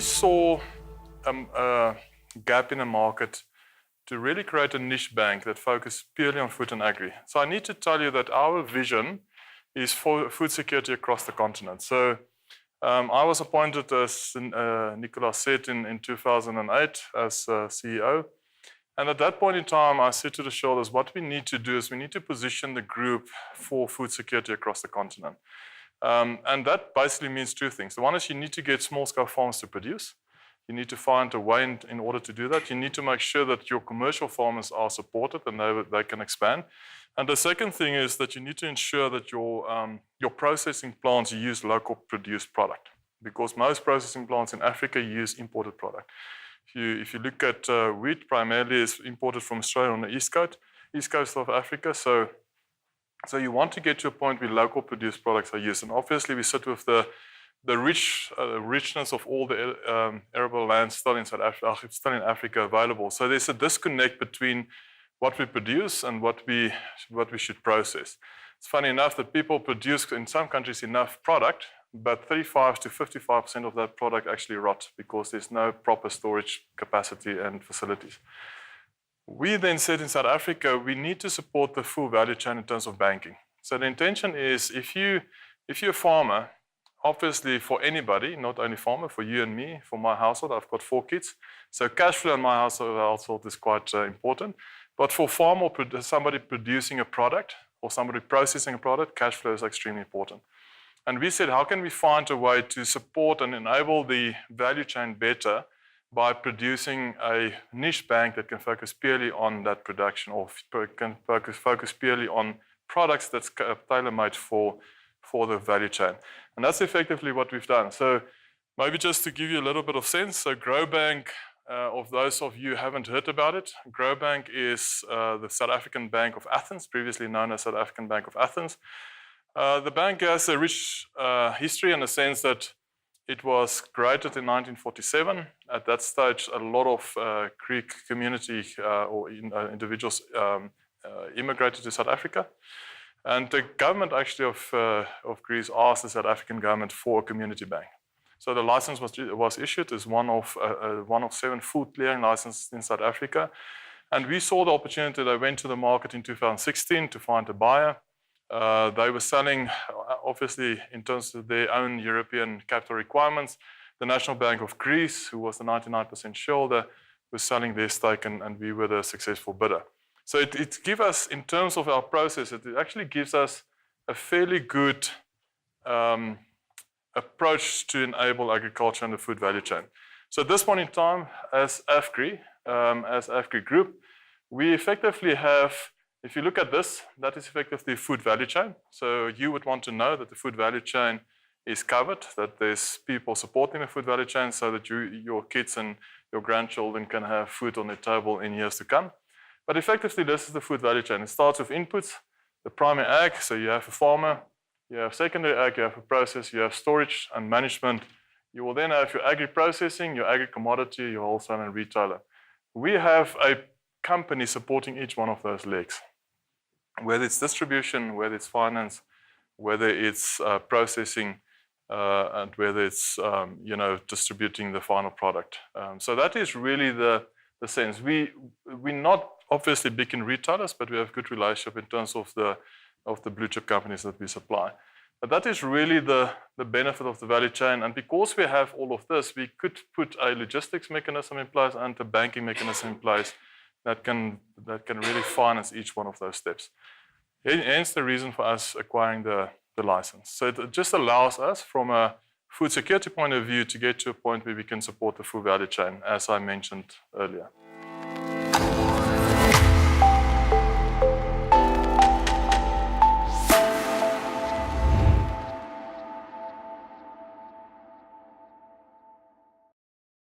saw a gap in the market to really create a niche bank that focused purely on food and agri. So I need to tell you that our vision is for food security across the continent. So I was appointed, as Nicolas said, in 2008 as CEO. And at that point in time, I said to the shareholders, what we need to do is we need to position the group for food security across the continent. And that basically means two things. The one is you need to get small-scale farmers to produce. You need to find a way in order to do that. You need to make sure that your commercial farmers are supported and they can expand. And the second thing is that you need to ensure that your processing plants use local produced product, because most processing plants in Africa use imported product. If you look at wheat, primarily is imported from Australia on the east coast of Africa. So you want to get to a point where local produced products are used. And obviously we sit with the richness of all the arable land still in Africa available. So there's a disconnect between what we produce and what we should process. It's funny enough that people produce in some countries enough product, but 35 to 55% of that product actually rot because there's no proper storage capacity and facilities. We then said in South Africa, we need to support the full value chain in terms of banking. So the intention is if you're a farmer, obviously for anybody, not only farmer, for you and me, for my household, I've got 4 kids. So cash flow in my household is quite important. But for farmer, somebody producing a product or somebody processing a product, cash flow is extremely important. And we said, how can we find a way to support and enable the value chain better by producing a niche bank that can focus purely on that production, or can focus purely on products that's tailor-made for the value chain. And that's effectively what we've done. So maybe just to give you a little bit of sense, so Grobank, of those of you who haven't heard about it, Grobank is the South African Bank of Athens, previously known as South African Bank of Athens. The bank has a rich history in the sense that it was created in 1947. At that stage, a lot of Greek community or individuals immigrated to South Africa. And the government actually of Greece asked the South African government for a community bank. So the license was issued as one of 7 food clearing licenses in South Africa. And we saw the opportunity. They went to the market in 2016 to find a buyer. They were selling, obviously, in terms of their own European capital requirements. The National Bank of Greece, who was the 99% shareholder, was selling their stake, and we were the successful bidder. So it gives us, in terms of our process, it actually gives us a fairly good approach to enable agriculture and the food value chain. So at this point in time, as Afgri Group, we effectively have, if you look at this, that is effectively food value chain. So you would want to know that the food value chain is covered, that there's people supporting the food value chain so that your kids and your grandchildren can have food on their table in years to come. But effectively, this is the food value chain. It starts with inputs, the primary ag, so you have a farmer, you have secondary ag, you have a process, you have storage and management. You will then have your agri-processing, your agri-commodity, your wholesaler and retailer. We have a company supporting each one of those legs, whether it's distribution, whether it's finance, whether it's processing, and whether it's distributing the final product. So that is really the sense. We're not obviously big in retailers, but we have good relationship in terms of the blue chip companies that we supply. But that is really the benefit of the value chain. And because we have all of this, we could put a logistics mechanism in place and a banking mechanism in place that can really finance each one of those steps. Hence the reason for us acquiring the license. So it just allows us, from a food security point of view, to get to a point where we can support the food value chain, as I mentioned earlier.